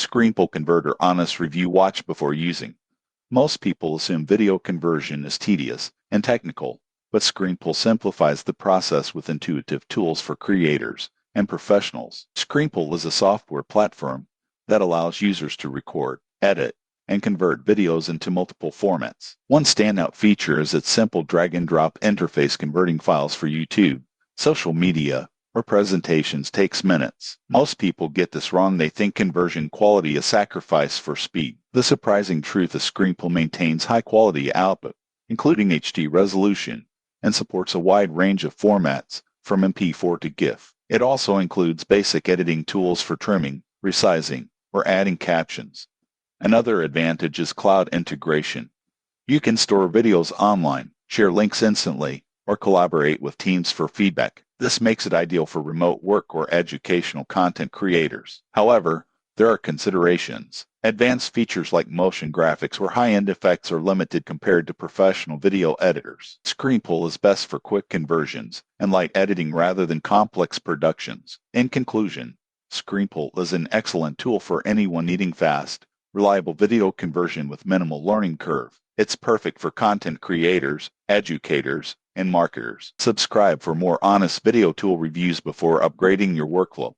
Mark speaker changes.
Speaker 1: Screenpull Converter honest review watch before using. Most people assume video conversion is tedious and technical, but Screenpull simplifies the process with intuitive tools for creators and professionals. Screenpull is a software platform that allows users to record, edit, and convert videos into multiple formats. One standout feature is its simple drag-and-drop interface. Converting files for YouTube, social media, or presentations takes minutes. Most people get this wrong. They think conversion quality is sacrificed for speed. The surprising truth is Screenpull maintains high-quality output, including HD resolution, and supports a wide range of formats, from MP4 to GIF. It also includes basic editing tools for trimming, resizing, or adding captions. Another advantage is cloud integration. You can store videos online, share links instantly, or collaborate with teams for feedback. This makes it ideal for remote work or educational content creators. However, there are considerations. Advanced features like motion graphics or high-end effects are limited compared to professional video editors. Screenpull is best for quick conversions and light editing rather than complex productions. In conclusion, Screenpull is an excellent tool for anyone needing fast, reliable video conversion with minimal learning curve. It's perfect for content creators, educators, and marketers. Subscribe for more honest video tool reviews before upgrading your workflow.